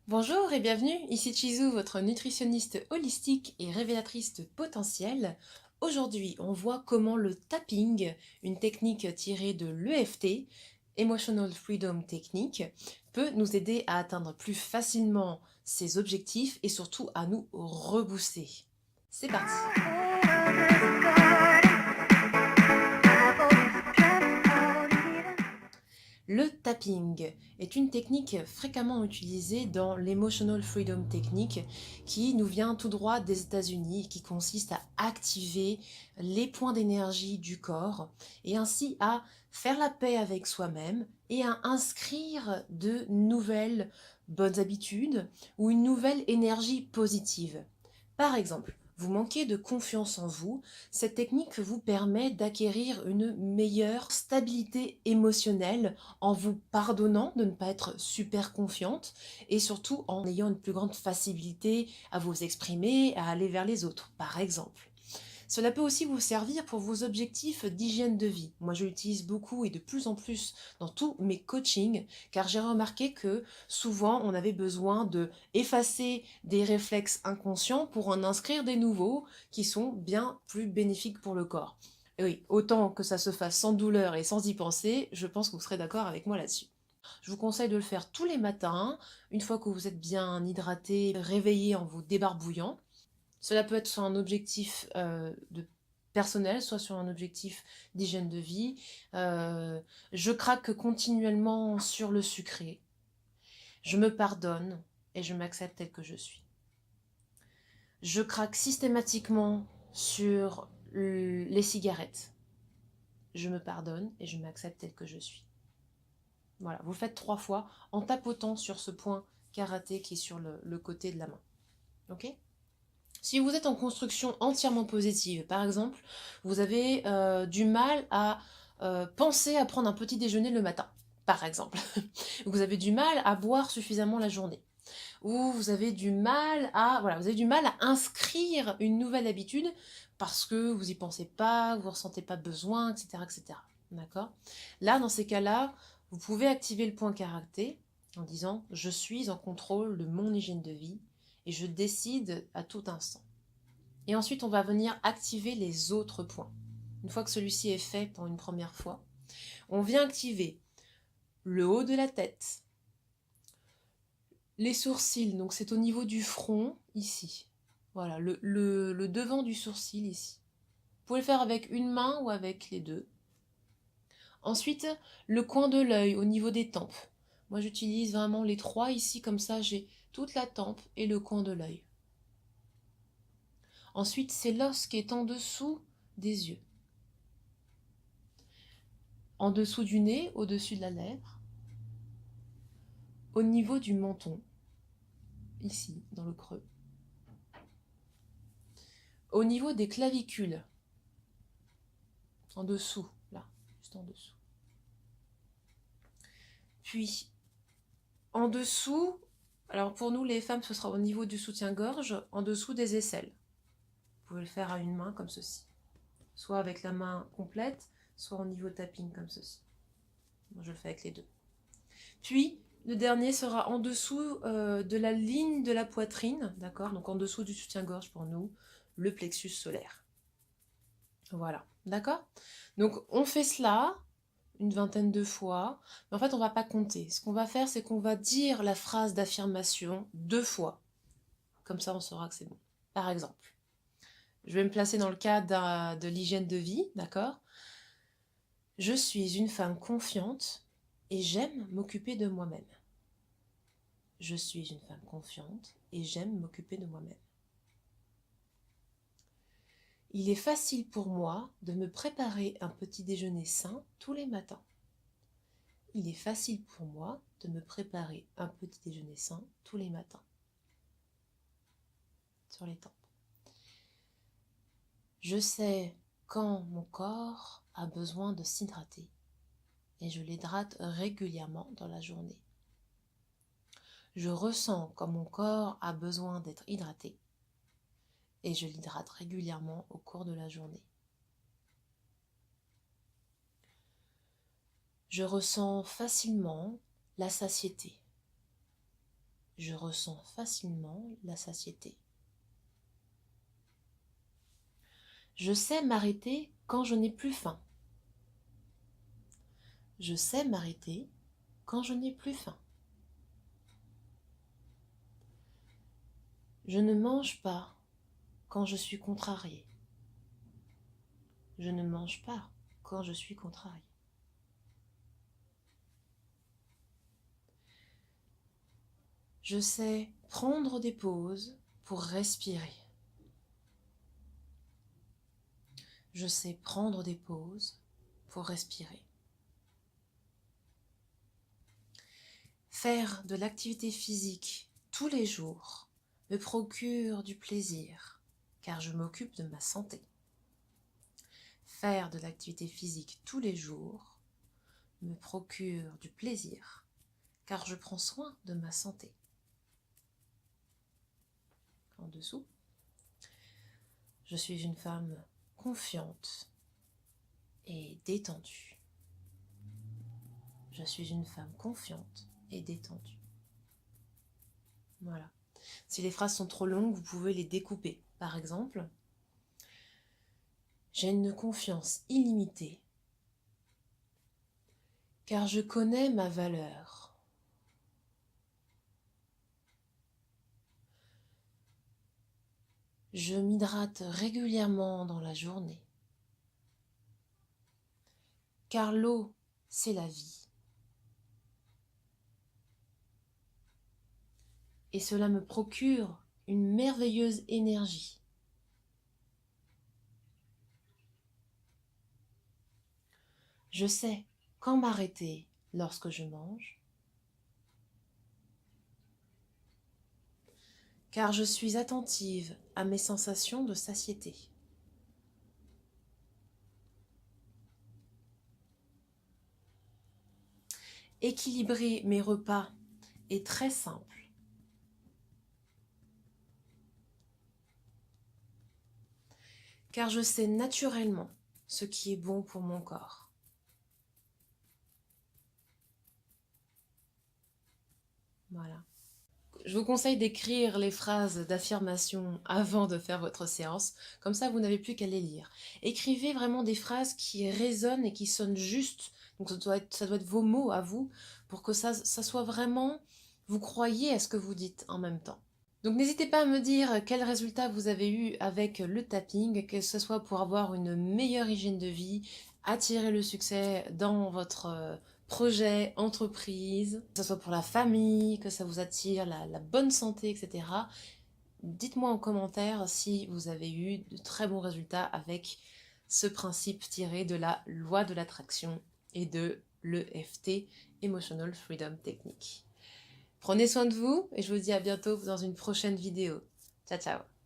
Bonjour et bienvenue, ici Chizu, votre nutritionniste holistique et révélatrice de potentiel. Aujourd'hui, on voit comment le tapping, une technique tirée de l'EFT, Emotional Freedom Technique, peut nous aider à atteindre plus facilement ses objectifs et surtout à nous rebooster. C'est parti! Le tapping est une technique fréquemment utilisée dans l'Emotional Freedom Technique qui nous vient tout droit des États-Unis et qui consiste à activer les points d'énergie du corps et ainsi à faire la paix avec soi-même et à inscrire de nouvelles bonnes habitudes ou une nouvelle énergie positive. Par exemple, vous manquez de confiance en vous, cette technique vous permet d'acquérir une meilleure stabilité émotionnelle en vous pardonnant de ne pas être super confiante et surtout en ayant une plus grande facilité à vous exprimer, à aller vers les autres, par exemple. Cela peut aussi vous servir pour vos objectifs d'hygiène de vie. Moi, je l'utilise beaucoup et de plus en plus dans tous mes coachings, car j'ai remarqué que souvent, on avait besoin de effacer des réflexes inconscients pour en inscrire des nouveaux qui sont bien plus bénéfiques pour le corps. Et oui, autant que ça se fasse sans douleur et sans y penser, je pense que vous serez d'accord avec moi là-dessus. Je vous conseille de le faire tous les matins, une fois que vous êtes bien hydraté, réveillé en vous débarbouillant. Cela peut être sur un objectif de personnel, soit sur un objectif d'hygiène de vie. Je craque continuellement sur le sucré. Je me pardonne et je m'accepte tel que je suis. Je craque systématiquement sur les cigarettes. Je me pardonne et je m'accepte tel que je suis. Voilà, vous le faites 3 fois en tapotant sur ce point karaté qui est sur le côté de la main. Ok ? Si vous êtes en construction entièrement positive, par exemple, vous avez du mal à penser à prendre un petit déjeuner le matin, par exemple. Vous avez du mal à boire suffisamment la journée. Ou vous avez du mal à, voilà, vous avez du mal à inscrire une nouvelle habitude parce que vous n'y pensez pas, vous ne ressentez pas besoin, etc., etc. D'accord? Là, dans ces cas-là, vous pouvez activer le point karaté en disant je suis en contrôle de mon hygiène de vie et je décide à tout instant. Et ensuite, on va venir activer les autres points. Une fois que celui-ci est fait pour une première fois, on vient activer le haut de la tête, les sourcils, donc c'est au niveau du front, ici. Voilà, le devant du sourcil, ici. Vous pouvez le faire avec une main ou avec les deux. Ensuite, le coin de l'œil, au niveau des tempes. Moi, j'utilise vraiment les 3 ici, comme ça, j'ai toute la tempe et le coin de l'œil. Ensuite, c'est l'os qui est en dessous des yeux. En dessous du nez, au-dessus de la lèvre, au niveau du menton, ici, dans le creux, au niveau des clavicules, en dessous, là, juste en dessous. Puis, en dessous, alors pour nous les femmes, ce sera au niveau du soutien-gorge, en dessous des aisselles. Vous pouvez le faire à une main comme ceci, soit avec la main complète, soit au niveau tapping comme ceci. Moi, je le fais avec les deux. Puis, le dernier sera en dessous de la ligne de la poitrine, d'accord? Donc en dessous du soutien-gorge pour nous, le plexus solaire. Voilà, d'accord? Donc on fait cela une vingtaine de fois, mais en fait on va pas compter. Ce qu'on va faire, c'est qu'on va dire la phrase d'affirmation 2 fois. Comme ça on saura que c'est bon. Par exemple, je vais me placer dans le cadre de l'hygiène de vie, d'accord? Je suis une femme confiante et j'aime m'occuper de moi-même. Je suis une femme confiante et j'aime m'occuper de moi-même. Il est facile pour moi de me préparer un petit déjeuner sain tous les matins. Il est facile pour moi de me préparer un petit déjeuner sain tous les matins. Sur les tempes. Je sais quand mon corps a besoin de s'hydrater et je l'hydrate régulièrement dans la journée. Je ressens quand mon corps a besoin d'être hydraté et je l'hydrate régulièrement au cours de la journée. Je ressens facilement la satiété. je ressens facilement la satiété. Je sais m'arrêter quand je n'ai plus faim. Je sais m'arrêter quand je n'ai plus faim. Je ne mange pas quand je suis contrarié. Je ne mange pas quand je suis contrarié. Je sais prendre des pauses pour respirer. Je sais prendre des pauses pour respirer. Faire de l'activité physique tous les jours me procure du plaisir, car je m'occupe de ma santé. Faire de l'activité physique tous les jours me procure du plaisir, car je prends soin de ma santé. En dessous, je suis une femme confiante et détendue. Je suis une femme confiante et détendue. Voilà. Si les phrases sont trop longues, vous pouvez les découper. Par exemple, j'ai une confiance illimitée car je connais ma valeur. Je m'hydrate régulièrement dans la journée car l'eau, c'est la vie. Et cela me procure une merveilleuse énergie. Je sais quand m'arrêter lorsque je mange, car je suis attentive à mes sensations de satiété. Équilibrer mes repas est très simple. Car je sais naturellement ce qui est bon pour mon corps. Voilà. Je vous conseille d'écrire les phrases d'affirmation avant de faire votre séance, comme ça vous n'avez plus qu'à les lire. Écrivez vraiment des phrases qui résonnent et qui sonnent justes, donc ça doit être vos mots à vous, pour que ça soit vraiment, vous croyez à ce que vous dites en même temps. Donc n'hésitez pas à me dire quel résultat vous avez eu avec le tapping, que ce soit pour avoir une meilleure hygiène de vie, attirer le succès dans votre projet, entreprise, que ce soit pour la famille, que ça vous attire la bonne santé, etc. Dites-moi en commentaire si vous avez eu de très bons résultats avec ce principe tiré de la loi de l'attraction et de l'EFT, Emotional Freedom Technique. Prenez soin de vous et je vous dis à bientôt dans une prochaine vidéo. Ciao, ciao!